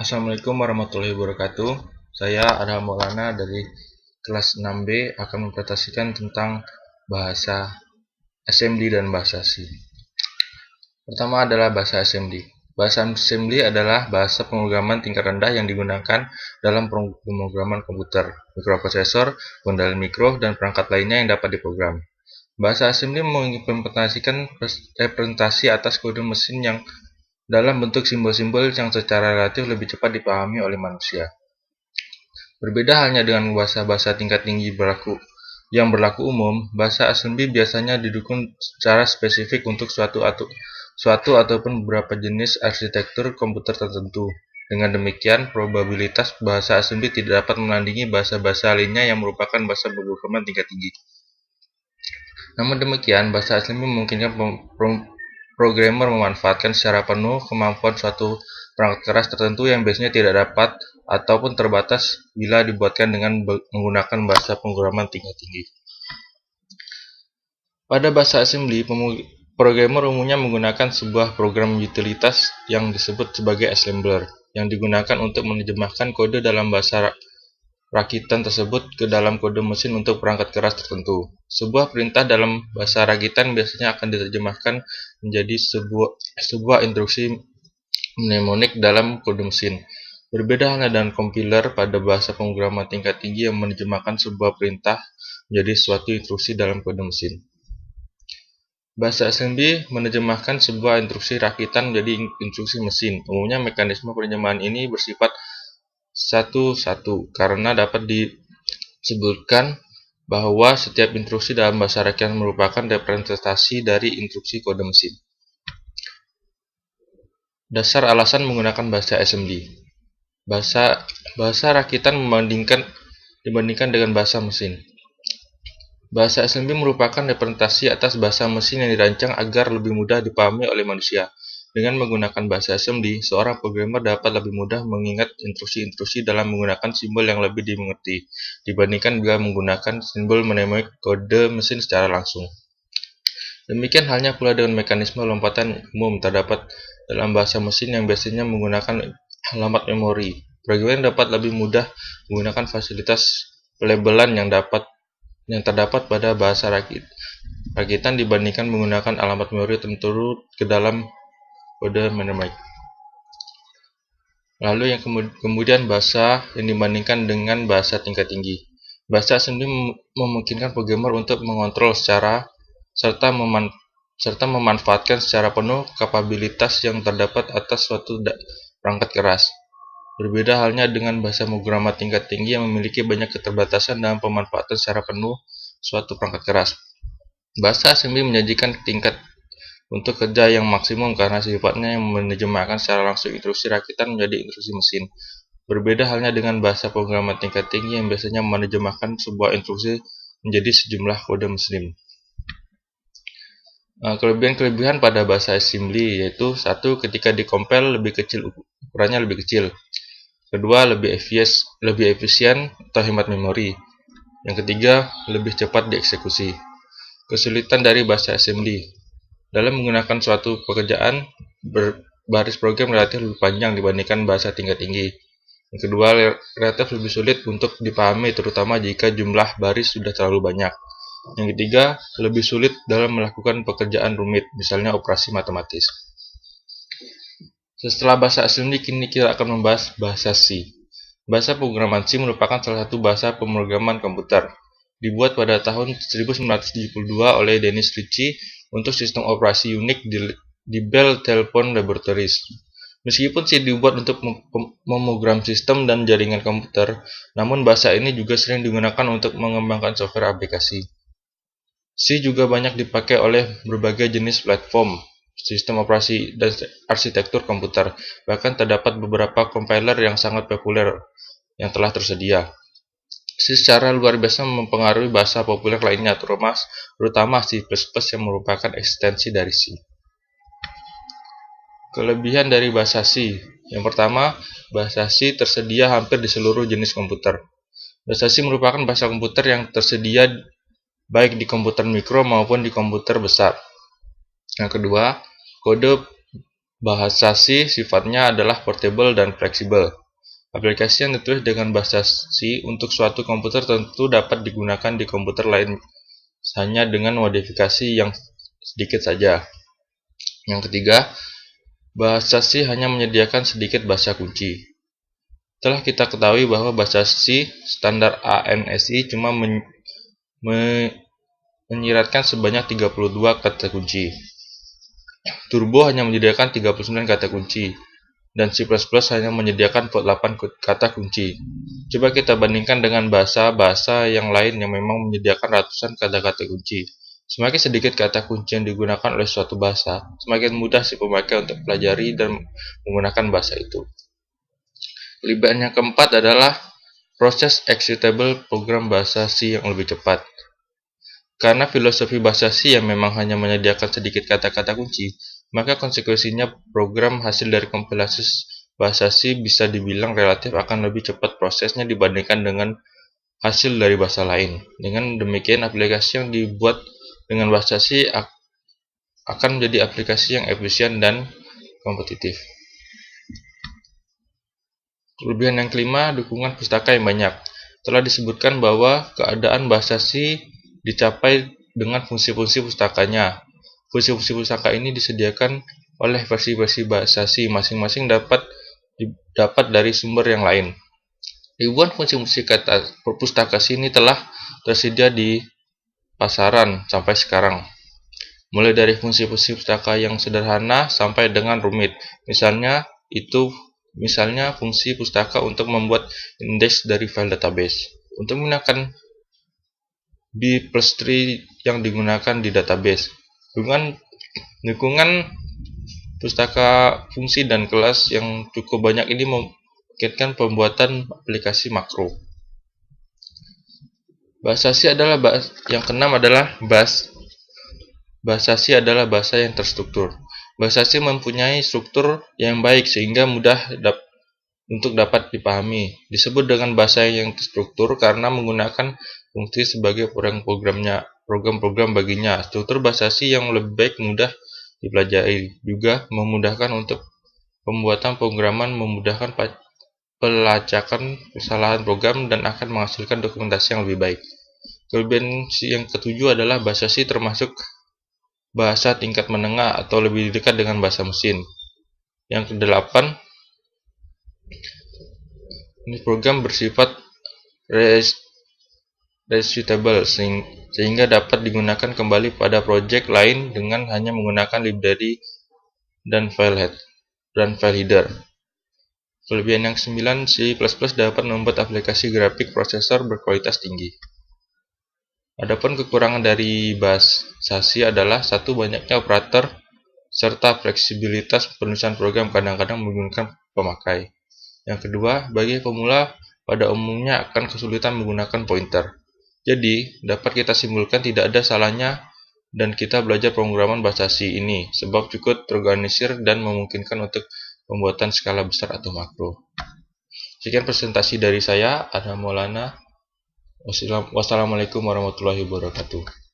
Assalamualaikum warahmatullahi wabarakatuh. Saya Adham Maulana dari kelas 6B akan mempresentasikan tentang bahasa assembly dan bahasa C. Pertama adalah bahasa assembly. Bahasa assembly adalah bahasa pemrograman tingkat rendah yang digunakan dalam pemrograman komputer, mikroprosesor, pengendali mikro, dan perangkat lainnya yang dapat diprogram. Bahasa assembly mengimplementasikan representasi atas kode mesin yang dalam bentuk simbol-simbol yang secara relatif lebih cepat dipahami oleh manusia. Berbeda halnya dengan bahasa-bahasa tingkat tinggi yang berlaku umum, bahasa assembly biasanya didukung secara spesifik untuk suatu ataupun beberapa jenis arsitektur komputer tertentu. Dengan demikian, probabilitas bahasa assembly tidak dapat menandingi bahasa-bahasa lainnya yang merupakan bahasa pemrograman tingkat tinggi. Namun demikian, bahasa assembly memungkinkan programmer memanfaatkan secara penuh kemampuan suatu perangkat keras tertentu yang biasanya tidak dapat ataupun terbatas bila dibuatkan dengan menggunakan bahasa pemrograman tingkat tinggi. Pada bahasa assembly, programmer umumnya menggunakan sebuah program utilitas yang disebut sebagai assembler, yang digunakan untuk menerjemahkan kode dalam bahasa rakitan tersebut ke dalam kode mesin untuk perangkat keras tertentu. Sebuah perintah dalam bahasa rakitan biasanya akan diterjemahkan menjadi sebuah instruksi mnemonik dalam kode mesin. Berbeda halnya dengan compiler pada bahasa pemrograman tingkat tinggi yang menerjemahkan sebuah perintah menjadi suatu instruksi dalam kode mesin. Bahasa assembly menerjemahkan sebuah instruksi rakitan menjadi instruksi mesin. Umumnya mekanisme penerjemahan ini bersifat satu-satu karena dapat disebutkan bahwa setiap instruksi dalam bahasa rakitan merupakan representasi dari instruksi kode mesin. Dasar alasan menggunakan bahasa assembly. Bahasa rakitan dibandingkan dengan bahasa mesin. Bahasa assembly merupakan representasi atas bahasa mesin yang dirancang agar lebih mudah dipahami oleh manusia. Dengan menggunakan bahasa assembly, seorang programmer dapat lebih mudah mengingat instruksi-instruksi dalam menggunakan simbol yang lebih dimengerti dibandingkan bila menggunakan simbol mnemonik kode mesin secara langsung. Demikian halnya pula dengan mekanisme lompatan umum terdapat dalam bahasa mesin yang biasanya menggunakan alamat memori. Programmer dapat lebih mudah menggunakan fasilitas pelabelan yang terdapat pada bahasa rakitan dibandingkan menggunakan alamat memori tertentu ke dalam kode mnemonik. Lalu yang kemudian bahasa yang dibandingkan dengan bahasa tingkat tinggi. Bahasa assembly memungkinkan programmer untuk mengontrol serta memanfaatkan secara penuh kapabilitas yang terdapat atas suatu perangkat keras. Berbeda halnya dengan bahasa pemrograman tingkat tinggi yang memiliki banyak keterbatasan dalam pemanfaatan secara penuh suatu perangkat keras. Bahasa assembly menyajikan tingkat untuk kerja yang maksimum karena sifatnya yang menerjemahkan secara langsung instruksi rakitan menjadi instruksi mesin. Berbeda halnya dengan bahasa pemrograman tingkat tinggi yang biasanya menerjemahkan sebuah instruksi menjadi sejumlah kode mesin. Kelebihan-kelebihan pada bahasa assembly yaitu: 1. Ketika dikompil ukurannya lebih kecil. 2. Lebih efisien atau hemat memori. Yang ketiga, lebih cepat dieksekusi. Kesulitan dari bahasa assembly. Dalam menggunakan suatu pekerjaan, baris program relatif lebih panjang dibandingkan bahasa tingkat tinggi. Yang kedua, relatif lebih sulit untuk dipahami terutama jika jumlah baris sudah terlalu banyak. Yang ketiga, lebih sulit dalam melakukan pekerjaan rumit, misalnya operasi matematis. Setelah bahasa assembly, kini kita akan membahas bahasa C. Bahasa pemrograman C merupakan salah satu bahasa pemrograman komputer. Dibuat pada tahun 1972 oleh Dennis Ritchie untuk sistem operasi Unix di Bell Telephone Laboratories. Meskipun C dibuat untuk memogram sistem dan jaringan komputer, namun bahasa ini juga sering digunakan untuk mengembangkan software aplikasi. C juga banyak dipakai oleh berbagai jenis platform, sistem operasi, dan arsitektur komputer. Bahkan terdapat beberapa compiler yang sangat populer yang telah tersedia. C secara luar biasa mempengaruhi bahasa populer lainnya, terutama C++ yang merupakan ekstensi dari C. Kelebihan dari bahasa C. Yang pertama, bahasa C tersedia hampir di seluruh jenis komputer. Bahasa C merupakan bahasa komputer yang tersedia baik di komputer mikro maupun di komputer besar. Yang kedua, kode Bahasa C sifatnya adalah portable dan fleksibel. Aplikasi yang ditulis dengan bahasa C untuk suatu komputer tentu dapat digunakan di komputer lain hanya dengan modifikasi yang sedikit saja. Yang ketiga, bahasa C hanya menyediakan sedikit bahasa kunci. Telah kita ketahui bahwa bahasa C standar ANSI cuma menyiratkan sebanyak 32 kata kunci. Turbo hanya menyediakan 39 kata kunci, dan C++ hanya menyediakan 8 kata kunci. Coba kita bandingkan dengan bahasa-bahasa yang lain yang memang menyediakan ratusan kata-kata kunci. Semakin sedikit kata kunci yang digunakan oleh suatu bahasa, semakin mudah si pemakai untuk pelajari dan menggunakan bahasa itu. Kelebihan yang keempat adalah proses executable program bahasa C yang lebih cepat. Karena filosofi bahasa C yang memang hanya menyediakan sedikit kata-kata kunci, maka konsekuensinya program hasil dari kompilasi bahasa C bisa dibilang relatif akan lebih cepat prosesnya dibandingkan dengan hasil dari bahasa lain. Dengan demikian, aplikasi yang dibuat dengan bahasa C akan menjadi aplikasi yang efisien dan kompetitif. Kelebihan yang kelima, dukungan pustaka yang banyak. Telah disebutkan bahwa keadaan bahasa C dicapai dengan fungsi-fungsi pustakanya. Fungsi-fungsi pustaka ini disediakan oleh versi-versi bahasa C, masing-masing dapat dari sumber yang lain. Ribuan fungsi-fungsi kata pustaka C ini telah tersedia di pasaran sampai sekarang. Mulai dari fungsi-fungsi pustaka yang sederhana sampai dengan rumit. Misalnya fungsi pustaka untuk membuat indeks dari file database. Untuk menggunakan B+3 yang digunakan di database. Dukungan pustaka fungsi dan kelas yang cukup banyak ini memungkinkan pembuatan aplikasi makro. Bahasa C adalah yang keenam adalah bahasa C adalah bahasa yang terstruktur. Bahasa C mempunyai struktur yang baik sehingga mudah untuk dapat dipahami. Disebut dengan bahasa yang terstruktur karena menggunakan fungsi sebagai program-program baginya. Struktur bahasa C yang lebih baik mudah dipelajari, juga memudahkan untuk pembuatan pemrograman, memudahkan pelacakan kesalahan program, dan akan menghasilkan dokumentasi yang lebih baik. Kelebihan C yang ketujuh adalah bahasa C termasuk bahasa tingkat menengah atau lebih dekat dengan bahasa mesin. Yang kedelapan, ini program bersifat reusable sehingga dapat digunakan kembali pada proyek lain dengan hanya menggunakan library dan file header. Kelebihan yang ke-9, C++ dapat membuat aplikasi grafik prosesor berkualitas tinggi. Adapun kekurangan dari bahasa C adalah satu, banyaknya operator serta fleksibilitas penulisan program kadang-kadang membingungkan pemakai. Yang kedua, bagi pemula pada umumnya akan kesulitan menggunakan pointer. Jadi, dapat kita simpulkan tidak ada salahnya dan kita belajar pemrograman bahasa C ini, sebab cukup terorganisir dan memungkinkan untuk pembuatan skala besar atau makro. Sekian presentasi dari saya, Adam Maulana. Wassalamualaikum warahmatullahi wabarakatuh.